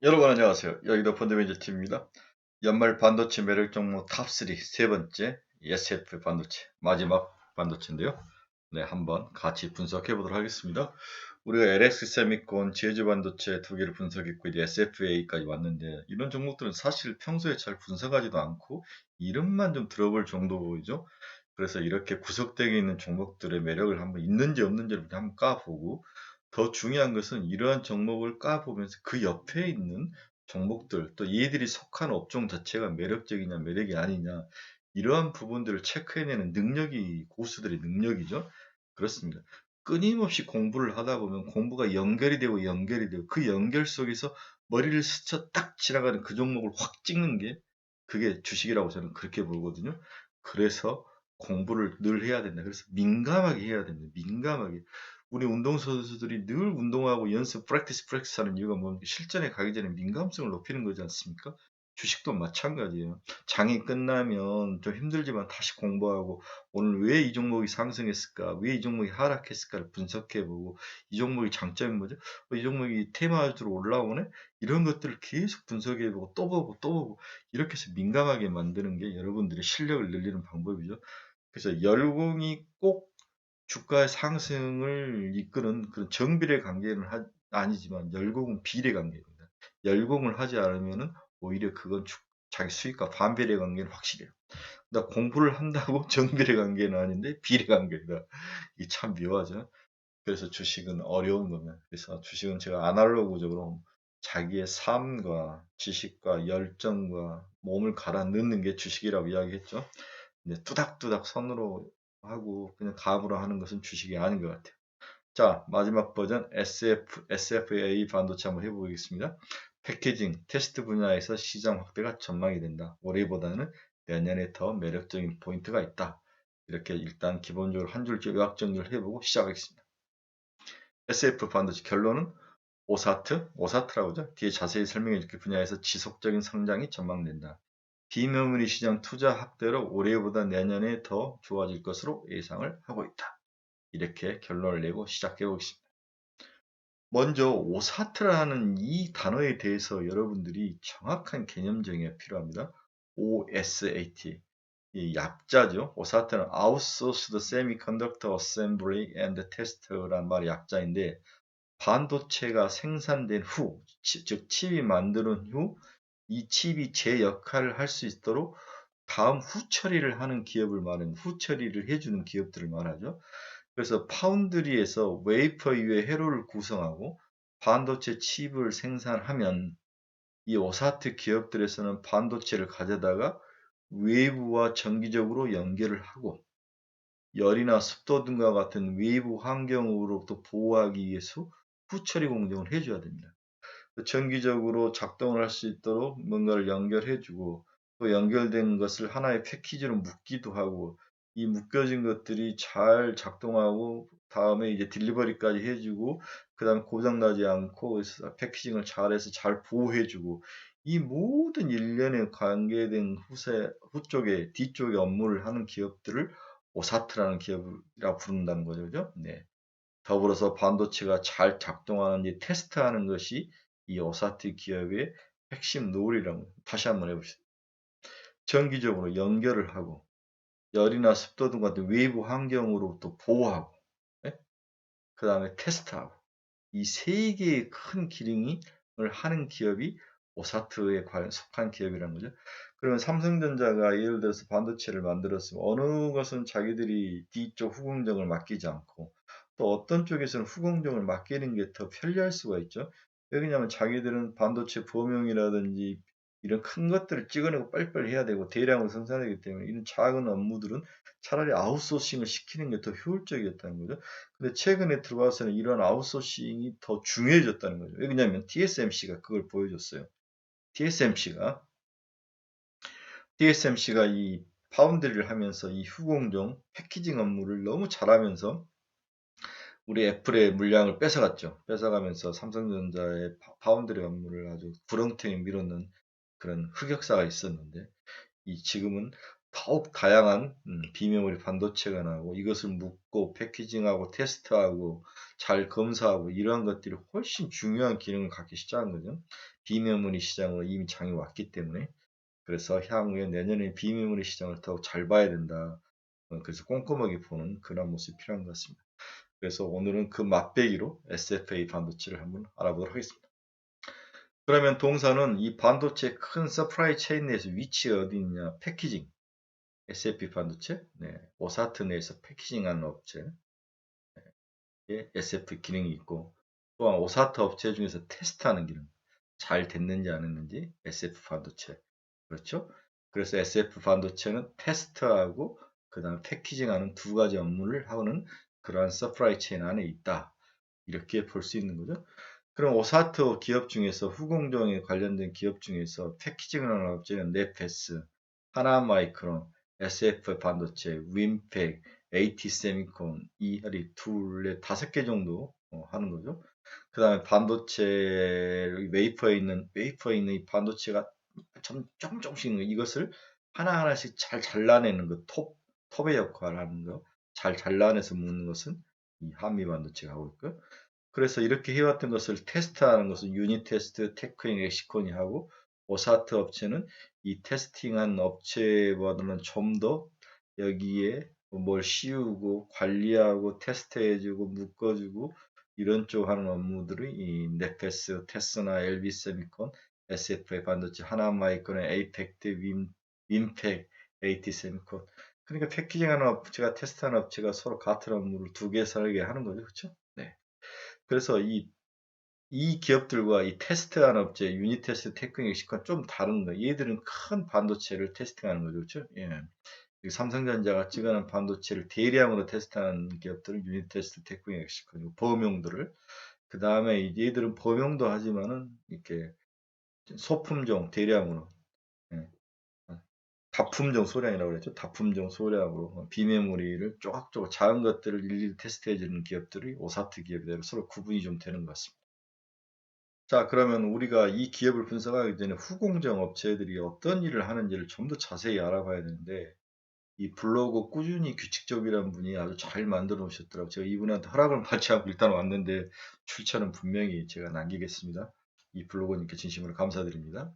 여러분 안녕하세요. 여기도 펀드매니저 팀입니다. 연말 반도체 매력 종목 탑3 세 번째 SF 반도체 마지막 반도체인데요. 네, 한번 같이 분석해 보도록 하겠습니다. 우리가 LX 세미콘, 제주 반도체 두 개를 분석했고 이제 SFA까지 왔는데 이런 종목들은 사실 평소에 잘 분석하지도 않고 이름만 좀 들어볼 정도죠. 그래서 이렇게 구석되어 있는 종목들의 매력을 한번 있는지 없는지를 한번 까보고 더 중요한 것은 이러한 종목을 까보면서 그 옆에 있는 종목들 또 얘들이 속한 업종 자체가 매력적이냐 매력이 아니냐 이러한 부분들을 체크해내는 능력이 고수들의 능력이죠. 그렇습니다. 끊임없이 공부를 하다 보면 공부가 연결이 되고 그 연결 속에서 머리를 스쳐 딱 지나가는 그 종목을 확 찍는 게 그게 주식이라고 저는 그렇게 보거든요. 그래서 공부를 늘 해야 된다. 그래서 민감하게 해야 됩니다. 민감하게. 우리 운동선수들이 늘 운동하고 연습, 프랙티스 하는 이유가 뭡니까? 실전에 가기 전에 민감성을 높이는 거지 않습니까? 주식도 마찬가지예요. 장이 끝나면 좀 힘들지만 다시 공부하고 오늘 왜 이 종목이 상승했을까? 왜 이 종목이 하락했을까를 분석해보고 이 종목의 장점이 뭐죠? 이 종목이 테마주로 올라오네? 이런 것들을 계속 분석해보고 또 보고 또 보고 이렇게 해서 민감하게 만드는 게 여러분들의 실력을 늘리는 방법이죠. 그래서 열공이 꼭 주가의 상승을 이끄는 그런 정비례 관계는 아니지만 열공은 비례 관계입니다. 열공을 하지 않으면은 오히려 그건 자기 수익과 반비례 관계는 확실해요. 나 공부를 한다고 정비례 관계는 아닌데 비례 관계다. 이게 참 묘하죠. 그래서 주식은 어려운 겁니다. 그래서 주식은 제가 아날로그적으로 자기의 삶과 지식과 열정과 몸을 갈아 넣는 게 주식이라고 이야기했죠. 근데 뚜닥뚜닥 손으로 하고 그냥 갑으로 하는 것은 주식이 아닌 것 같아요. 자, 마지막 버전 SFA 반도체 한번 해보겠습니다. 패키징, 테스트 분야에서 시장 확대가 전망이 된다. 올해보다는 내년에 더 매력적인 포인트가 있다. 이렇게 일단 기본적으로 한 줄 요약 정리를 해보고 시작하겠습니다. SF 반도체 결론은 오사트라고 하죠. 뒤에 자세히 설명해 줄게 분야에서 지속적인 성장이 전망된다. 비메모리 시장 투자 확대로 올해보다 내년에 더 좋아질 것으로 예상을 하고 있다. 이렇게 결론을 내고 시작해 보겠습니다. 먼저 오사트라는 이 단어에 대해서 여러분들이 정확한 개념 정의가 필요합니다. OSAT. 이 약자죠. 오사트는 Outsourced Semiconductor Assembly and Test라는 말의 약자인데 반도체가 생산된 후, 즉 칩이 만드는 후 이 칩이 제 역할을 할 수 있도록 다음 후 처리를 하는 기업을 말하는 후 처리를 해주는 기업들을 말하죠. 그래서 파운드리에서 웨이퍼 위에 회로를 구성하고 반도체 칩을 생산하면 이 오사트 기업들에서는 반도체를 가져다가 외부와 정기적으로 연결을 하고 열이나 습도 등과 같은 외부 환경으로부터 보호하기 위해서 후처리 공정을 해줘야 됩니다. 정기적으로 작동을 할 수 있도록 뭔가를 연결해주고 또 연결된 것을 하나의 패키지로 묶기도 하고 이 묶여진 것들이 잘 작동하고 다음에 이제 딜리버리까지 해주고 그 다음에 고장나지 않고 패키징을 잘해서 잘 보호해주고 이 모든 일련에 관계된 후쪽에 뒤쪽에 업무를 하는 기업들을 오사트라는 기업이라고 부른다는 거죠. 그죠? 네. 더불어서 반도체가 잘 작동하는지 테스트하는 것이 이 오사트 기업의 핵심 롤이라고 다시 한번 해봅시다. 정기적으로 연결을 하고 열이나 습도 등 같은 외부 환경으로부터 보호하고 그 다음에 테스트하고 이 세 개의 큰 기능을 하는 기업이 오사트에 속한 기업이라는 거죠. 그러면 삼성전자가 예를 들어서 반도체를 만들었으면 어느 것은 자기들이 뒤쪽 후공정을 맡기지 않고 또 어떤 쪽에서는 후공정을 맡기는 게 더 편리할 수가 있죠. 왜냐하면 자기들은 반도체 범용이라든지 이런 큰 것들을 찍어내고 빨리빨리 해야 되고 대량으로 생산하기 때문에 이런 작은 업무들은 차라리 아웃소싱을 시키는 게 더 효율적이었다는 거죠. 근데 최근에 들어와서는 이런 아웃소싱이 더 중요해졌다는 거죠. 왜냐하면 TSMC가 그걸 보여줬어요. TSMC가 이 파운드리를 하면서 이 후공정 패키징 업무를 너무 잘하면서 우리 애플의 물량을 뺏어갔죠. 뺏어가면서 삼성전자의 파운드리 업무를 아주 구렁텅이 밀어넣은 그런 흑역사가 있었는데 이 지금은 더욱 다양한 비메모리 반도체가 나오고 이것을 묶고 패키징하고 테스트하고 잘 검사하고 이러한 것들이 훨씬 중요한 기능을 갖기 시작한 거죠. 비메모리 시장으로 이미 장이 왔기 때문에. 그래서 향후에 내년에 비메모리 시장을 더욱 잘 봐야 된다. 그래서 꼼꼼하게 보는 그런 모습이 필요한 것 같습니다. 그래서 오늘은 그 맛배기로 SFA 반도체를 한번 알아보도록 하겠습니다. 그러면 동사는 이 반도체 큰 서프라이 체인 내에서 위치가 어디 있냐? 패키징. SFP 반도체, 오사트 내에서 패키징하는 업체에 SF 기능이 있고, 또한 오사트 업체 중에서 테스트하는 기능, 잘 됐는지 안 했는지 SF 반도체, 그렇죠? 그래서 SF 반도체는 테스트하고 그 다음 패키징하는 두 가지 업무를 하는 그러한 서프라이 체인 안에 있다. 이렇게 볼 수 있는 거죠. 그럼 오사트 기업 중에서 후공정에 관련된 기업 중에서 패키징을 하는 업체는 네페스, 하나마이크론, SF 반도체, 윈팩, AT 세미콘, 이하리 둘, 다섯 개 정도 하는 거죠. 그 다음에 반도체 웨이퍼에 있는 이 반도체가 조금씩 이것을 하나하나씩 잘 잘라내는 것, 톱의 역할을 하는 거, 잘 잘라내서 묶는 것은 이 한미 반도체가 하고 있고요. 그래서 이렇게 해왔던 것을 테스트하는 것은 유닛 테스트, 테크닉 엑시콘이 하고 오사트 업체는 이 테스팅한 업체보다는 좀 더 여기에 뭘 씌우고 관리하고 테스트해주고 묶어주고 이런 쪽 하는 업무들이 이 넷페스, 테스나, LB세미콘, SFA 반도체, 하나마이크론, 에이펙트, 윈팩, AT세미콘 그러니까 패키징하는 업체가 테스트하는 업체가 서로 같은 업무를 두 개 설계 하는 거죠. 그렇죠? 네. 그래서 이 기업들과 이 테스트하는 업체, 유닛 테스트, 테크닉 엑시콘 좀 다른 거예요. 얘들은 큰 반도체를 테스팅하는 거죠. 그렇죠? 예. 삼성전자가 찍어낸 반도체를 대량으로 테스트하는 기업들은 유닛 테스트, 테크닉 엑시콘이고 범용도를 그 다음에 얘들은 범용도 하지만은 이렇게 소품종 대량으로 예. 다품종 소량이라고 그랬죠. 다품종 소량으로 비메모리를 조각조각 작은 것들을 일일이 테스트해 주는 기업들이 오사트 기업이대로 서로 구분이 좀 되는 것 같습니다. 자, 그러면 우리가 이 기업을 분석하기 전에 후공정 업체들이 어떤 일을 하는지를 좀 더 자세히 알아봐야 되는데, 이 블로그 꾸준히 규칙적이라는 분이 아주 잘 만들어 놓으셨더라고요. 제가 이분한테 허락을 받지 않고 일단 왔는데, 출처는 분명히 제가 남기겠습니다. 이 블로그님께 진심으로 감사드립니다.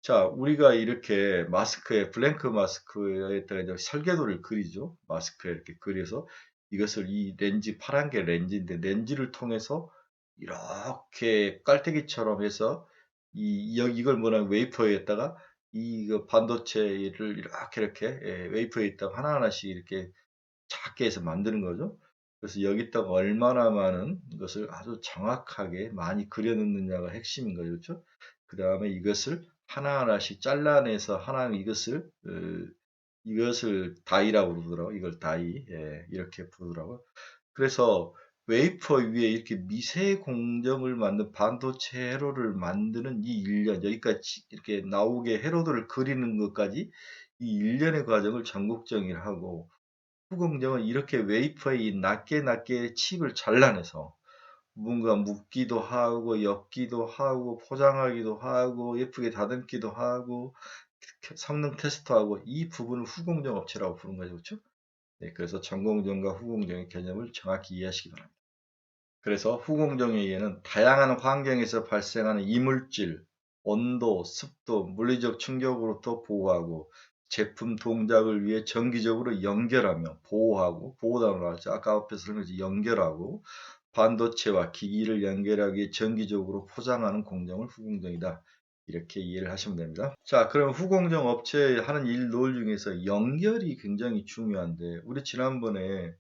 자, 우리가 이렇게 마스크에, 블랭크 마스크에다가 이제 설계도를 그리죠. 마스크에 이렇게 그려서 이것을 이 렌즈, 파란 게 렌즈인데, 렌즈를 통해서 이렇게 깔때기처럼 해서 이걸 뭐냐 웨이퍼에다가 이 반도체를 이렇게 웨이퍼에 있다가 하나하나씩 이렇게 작게 해서 만드는 거죠. 그래서 여기다가 얼마나 많은 것을 아주 정확하게 많이 그려 넣느냐가 핵심인 거죠. 그렇죠? 그 다음에 이것을 하나하나씩 잘라내서 이것을 다이라고 부르더라고요. 이걸 다이 이렇게 부르더라고요. 그래서 웨이퍼 위에 이렇게 미세 공정을 만든 반도체 회로를 만드는 이 일련, 여기까지 이렇게 나오게 회로들을 그리는 것까지 이 일련의 과정을 전국정의를 하고, 후공정은 이렇게 웨이퍼에 낮게 칩을 잘라내서 뭔가 묶기도 하고, 엮기도 하고, 포장하기도 하고, 예쁘게 다듬기도 하고, 성능 테스트하고, 이 부분을 후공정 업체라고 부르는 거죠. 그렇죠? 네, 그래서 전공정과 후공정의 개념을 정확히 이해하시기 바랍니다. 그래서 후공정에 의해는 다양한 환경에서 발생하는 이물질, 온도, 습도, 물리적 충격으로부터 보호하고 제품 동작을 위해 정기적으로 연결하며 보호하고 보호단으로 하죠. 아까 앞에서 설명했지 연결하고 반도체와 기기를 연결하기 위해 정기적으로 포장하는 공정을 후공정이다. 이렇게 이해를 하시면 됩니다. 자, 그럼 후공정 업체에 하는 일 노을 중에서 연결이 굉장히 중요한데 우리 지난번에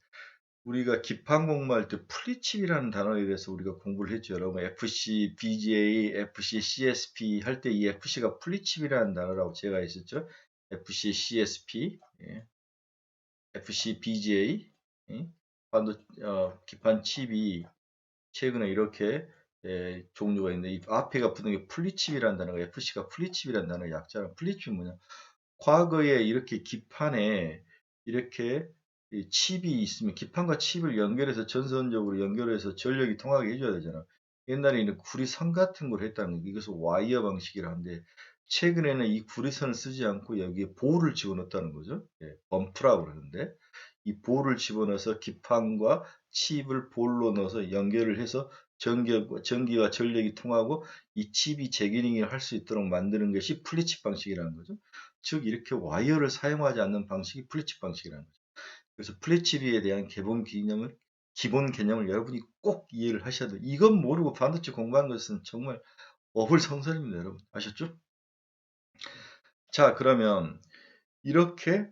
우리가 기판 공부할 때 플리칩이라는 단어에 대해서 우리가 공부를 했죠. 여러분 FC, BGA, FC, CSP 할 때 이 FC가 플리칩이라는 단어라고 제가 했었죠. FC, CSP, FC, BGA, 기판 칩이 최근에 이렇게 종류가 있는데 이 앞에가 붙는 게 플리칩이라는 단어가 FC가 플리칩이라는 단어의 약자는 플리칩이 뭐냐? 과거에 이렇게 기판에 이렇게 이 칩이 있으면 기판과 칩을 연결해서 전선적으로 연결해서 전력이 통하게 해줘야 되잖아. 옛날에는 구리선 같은 걸 했다는 거 이것을 와이어 방식이라 하는데 최근에는 이 구리선을 쓰지 않고 여기에 볼을 집어넣었다는 거죠. 예, 범프라고 그러는데 이 볼을 집어넣어서 기판과 칩을 볼로 넣어서 연결을 해서 전기와 전력이 통하고 이 칩이 재기능을 할 수 있도록 만드는 것이 플리칩 방식이라는 거죠. 즉 이렇게 와이어를 사용하지 않는 방식이 플리칩 방식이라는 거죠. 그래서 플리칩에 대한 기본 개념을 여러분이 꼭 이해를 하셔야 돼요. 이건 모르고 반도체 공부하는 것은 정말 어불성설입니다, 여러분. 아셨죠? 자, 그러면 이렇게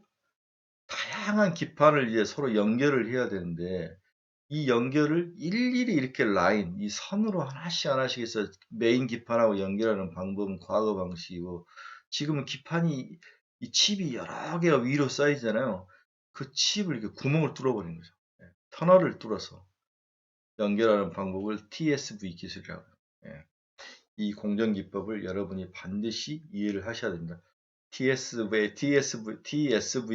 다양한 기판을 이제 서로 연결을 해야 되는데 이 연결을 일일이 이렇게 이 선으로 하나씩 하나씩 해서 메인 기판하고 연결하는 방법은 과거 방식이고 지금은 기판이 이 칩이 여러 개가 위로 쌓이잖아요. 그 칩을 이렇게 구멍을 뚫어버리는 거죠. 예, 터널을 뚫어서 연결하는 방법을 TSV 기술이라고 해요. 예, 이 공정 기법을 여러분이 반드시 이해를 하셔야 됩니다. TSV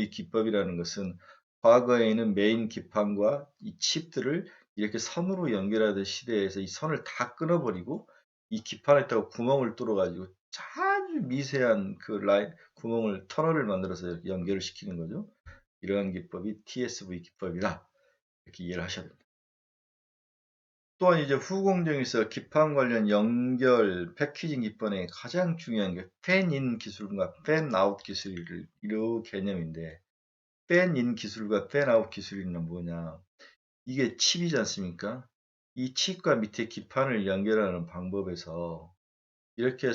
기법이라는 것은 과거에는 메인 기판과 이 칩들을 이렇게 선으로 연결하던 시대에서 이 선을 다 끊어버리고 이 기판에다가 구멍을 뚫어가지고 아주 미세한 그 구멍을 터널을 만들어서 이렇게 연결을 시키는 거죠. 이러한 기법이 TSV 기법이다. 이렇게 이해를 하셔야 됩니다. 또한 이제 후공정에서 기판 관련 연결 패키징 기법의 가장 중요한 게 팬인 기술과 팬아웃 기술이 개념인데 팬인 기술과 팬아웃 기술이는 뭐냐? 이게 칩이지 않습니까? 이 칩과 밑에 기판을 연결하는 방법에서 이렇게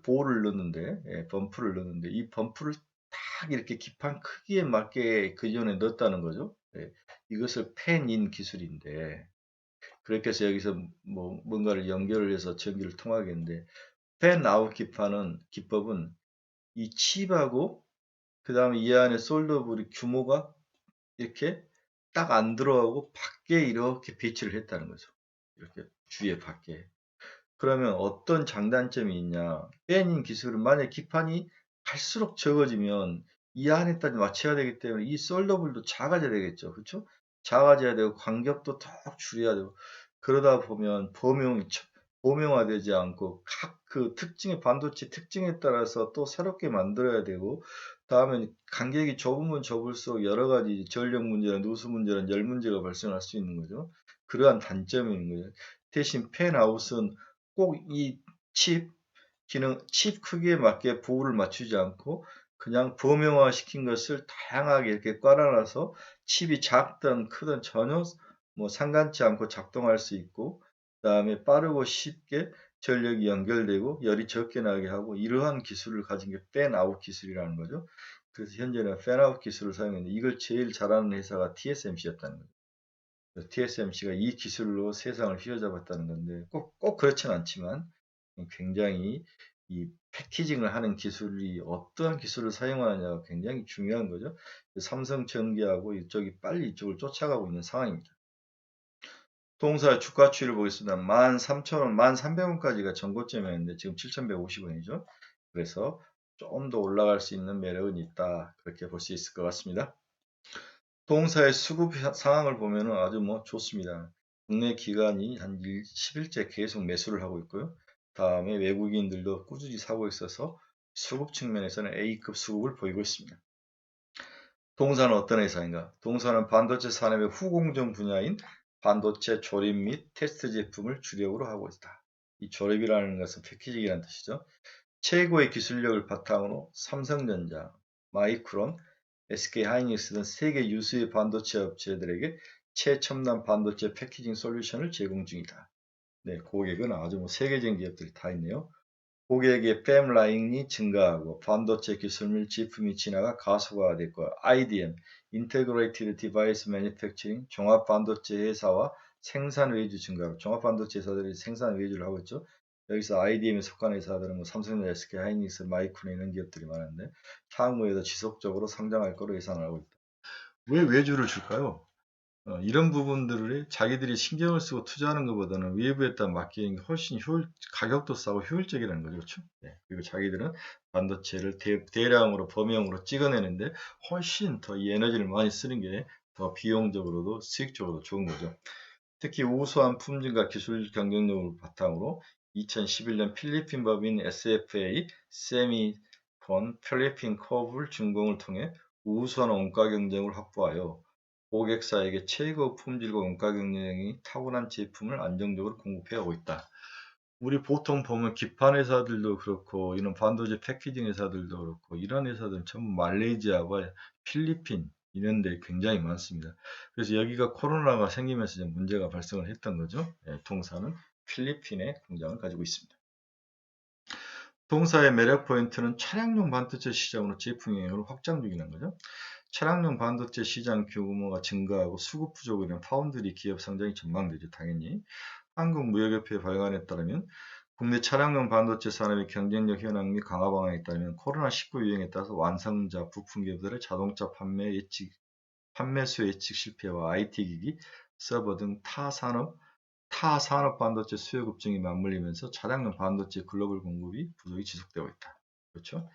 볼을 넣는데 범프를 넣는데 이 범프를 딱 이렇게 기판 크기에 맞게 그 전에 넣었다는 거죠. 예, 이것을 팬인 기술인데 그렇게 해서 여기서 뭔가를 연결을 해서 전기를 통하겠는데 팬아웃 기법은 이 칩하고 그 다음에 이 안에 솔더블이 규모가 이렇게 딱 안 들어가고 밖에 이렇게 배치를 했다는 거죠. 이렇게 주위에 밖에. 그러면 어떤 장단점이 있냐? 팬인 기술은 만약 기판이 갈수록 적어지면 이 안에까지 맞춰야 되기 때문에 이 솔더블도 작아져야 되겠죠. 그렇죠? 작아져야 되고 간격도 더 줄여야 되고 그러다 보면 범용화되지 않고 각 그 반도체 특징에 따라서 또 새롭게 만들어야 되고 다음에 간격이 좁으면 좁을수록 여러 가지 전력 문제나 누수 문제나 열 문제가 발생할 수 있는 거죠. 그러한 단점이 있는 거예요. 대신 팬아웃은 꼭 이 칩 크기에 맞게 보호를 맞추지 않고 그냥 범용화 시킨 것을 다양하게 이렇게 깔아놔서 칩이 작든 크든 전혀 상관치 않고 작동할 수 있고 그다음에 빠르고 쉽게 전력이 연결되고 열이 적게 나게 하고 이러한 기술을 가진 게 팬아웃 기술이라는 거죠. 그래서 현재는 팬아웃 기술을 사용했는데 이걸 제일 잘하는 회사가 TSMC였다는 거죠. TSMC가 이 기술로 세상을 휘어잡았다는 건데 꼭 그렇진 않지만 굉장히 이 패키징을 하는 기술이 어떠한 기술을 사용하느냐가 굉장히 중요한 거죠. 삼성전기하고 이쪽이 빨리 이쪽을 쫓아가고 있는 상황입니다. 동사 주가 추이를 보겠습니다. 13,000원, 1300원까지가 전고점이었는데 지금 7,150원이죠. 그래서 좀 더 올라갈 수 있는 매력은 있다. 그렇게 볼 수 있을 것 같습니다. 동사의 수급 상황을 보면 아주 좋습니다. 국내 기관이 한 10일째 계속 매수를 하고 있고요. 다음에 외국인들도 꾸준히 사고 있어서 수급 측면에서는 A급 수급을 보이고 있습니다. 동사는 어떤 회사인가? 동사는 반도체 산업의 후공정 분야인 반도체 조립 및 테스트 제품을 주력으로 하고 있다. 이 조립이라는 것은 패키징이라는 뜻이죠. 최고의 기술력을 바탕으로 삼성전자, 마이크론, SK하이닉스 등 세계 유수의 반도체 업체들에게 최첨단 반도체 패키징 솔루션을 제공 중이다. 네, 고객은 아주 세계적인 기업들이 다 있네요. 고객의 팸 라인이 증가하고 반도체 기술 및 제품이 진화가 가속화됐고 IDM, Integrated Device Manufacturing, 종합 반도체 회사와 생산 외주 증가. 종합 반도체 회사들이 생산 외주를 하고 있죠. 여기서 IDM에 속한 회사들은 삼성전자, SK, 하이닉스, 마이크론 이런 기업들이 많은데 향후에도 지속적으로 성장할 거로 예상을 하고 있다. 왜 외주를 줄까요? 이런 부분들을 자기들이 신경을 쓰고 투자하는 것보다는 외부에다 맡기는 게 훨씬 가격도 싸고 효율적이라는 거죠. 그렇죠? 네. 그리고 자기들은 반도체를 대량으로 범용으로 찍어내는데 훨씬 더 이 에너지를 많이 쓰는 게 더 비용적으로도 수익적으로도 좋은 거죠. 특히 우수한 품질과 기술 경쟁력을 바탕으로 2011년 필리핀 법인 SFA 세미콘 필리핀 커블 준공을 통해 우수한 원가 경쟁을 확보하여 고객사에게 최고 품질과 원가 경쟁이 타고난 제품을 안정적으로 공급해오고 있다. 우리 보통 보면 기판 회사들도 그렇고 이런 반도체 패키징 회사들도 그렇고 이런 회사들은 전부 말레이시아와 필리핀 이런 데 굉장히 많습니다. 그래서 여기가 코로나가 생기면서 이제 문제가 발생을 했던 거죠. 동사는 필리핀에 공장을 가지고 있습니다. 동사의 매력 포인트는 차량용 반도체 시장으로 제품 영역을 확장 중이라는 거죠. 차량용 반도체 시장 규모가 증가하고 수급 부족으로 인한 파운드리 기업 성장이 전망되죠. 당연히. 한국무역협회 발간에 따르면 국내 차량용 반도체 산업의 경쟁력 현황 및 강화 방안에 따르면 코로나19 유행에 따라서 완성자, 부품 기업들의 자동차 판매수 예측 실패와 IT기기, 서버 등 타산업 반도체 수요 급증이 맞물리면서 차량용 반도체 글로벌 공급이 부족이 지속되고 있다. 그렇죠?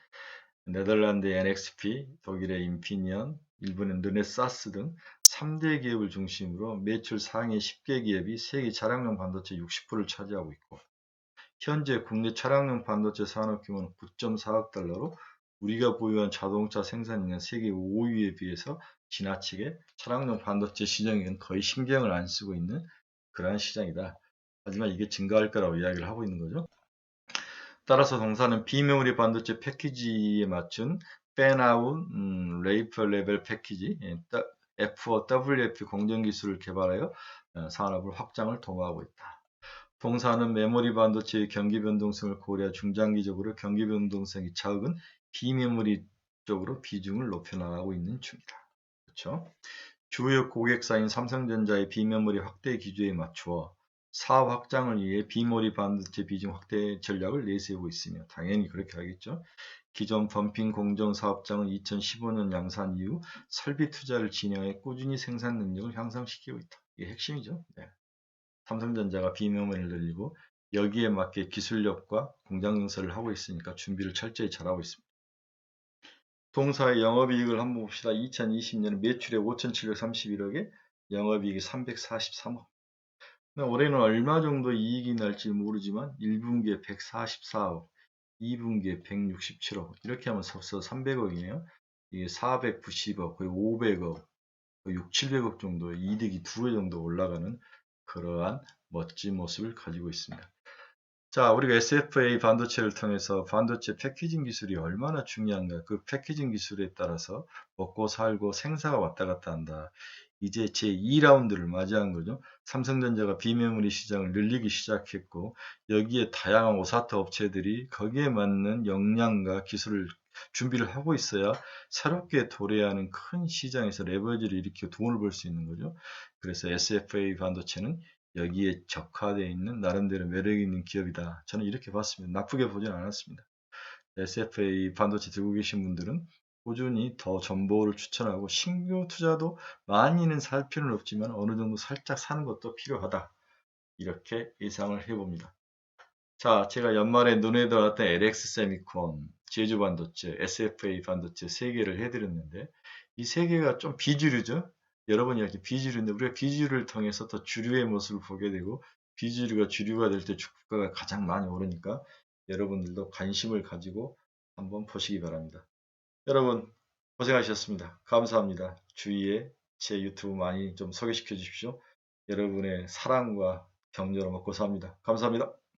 네덜란드의 NXP, 독일의 인피니언, 일본의 르네사스 등 3대 기업을 중심으로 매출 상위 10개 기업이 세계 차량용 반도체 60%를 차지하고 있고 현재 국내 차량용 반도체 산업 규모는 9.4억 달러로 우리가 보유한 자동차 생산량은 세계 5위에 비해서 지나치게 차량용 반도체 시장에는 거의 신경을 안 쓰고 있는 그러한 시장이다. 하지만 이게 증가할 거라고 이야기를 하고 있는 거죠. 따라서 동사는 비메모리 반도체 패키지에 맞춘 팬아웃 레이퍼 레벨 패키지 F5WF 공정 기술을 개발하여 산업을 확장을 도모하고 있다. 동사는 메모리 반도체의 경기 변동성을 고려해 중장기적으로 경기 변동성이 적은 비메모리 쪽으로 비중을 높여나가고 있는 중이다. 그렇죠? 주요 고객사인 삼성전자의 비메모리 확대 기조에 맞추어 사업 확장을 위해 비메모리 반도체 비중 확대 전략을 내세우고 있으며 당연히 그렇게 하겠죠. 기존 범핑 공정 사업장은 2015년 양산 이후 설비 투자를 진행해 꾸준히 생산 능력을 향상시키고 있다. 이게 핵심이죠. 네. 삼성전자가 비메모리를 늘리고 여기에 맞게 기술력과 공장 증설을 하고 있으니까 준비를 철저히 잘하고 있습니다. 동사의 영업이익을 한번 봅시다. 2020년에 매출액 5,731억에 영업이익이 343억. 올해는 얼마 정도 이익이 날지 모르지만 1분기에 144억, 2분기에 167억 이렇게 하면 섭서 300억이네요. 이게 490억, 거의 500억, 거의 6, 700억 정도 이득이 2배 정도 올라가는 그러한 멋진 모습을 가지고 있습니다. 자, 우리가 SFA 반도체를 통해서 반도체 패키징 기술이 얼마나 중요한가, 그 패키징 기술에 따라서 먹고 살고 생사가 왔다 갔다 한다. 이제 제2라운드를 맞이한 거죠. 삼성전자가 비메모리 시장을 늘리기 시작했고 여기에 다양한 오사트 업체들이 거기에 맞는 역량과 기술을 준비를 하고 있어야 새롭게 도래하는 큰 시장에서 레버리지를 일으켜 돈을 벌 수 있는 거죠. 그래서 SFA 반도체는 여기에 적화되어 있는 나름대로 매력 있는 기업이다. 저는 이렇게 봤습니다. 나쁘게 보진 않았습니다. SFA 반도체 들고 계신 분들은 꾸준히 더 정보를 추천하고 신규 투자도 많이는 살 필요는 없지만 어느 정도 살짝 사는 것도 필요하다. 이렇게 예상을 해봅니다. 자, 제가 연말에 눈에 들어왔던 LX 세미콘, 제주 반도체, SFA 반도체 3개를 해드렸는데 이 3개가 좀 비주류죠. 여러분이 이렇게 비주류인데 우리가 비주류를 통해서 더 주류의 모습을 보게 되고 비주류가 주류가 될 때 주가가 가장 많이 오르니까 여러분들도 관심을 가지고 한번 보시기 바랍니다. 여러분 고생하셨습니다. 감사합니다. 주위에 제 유튜브 많이 좀 소개시켜 주십시오. 여러분의 사랑과 격려로 먹고 삽니다. 감사합니다.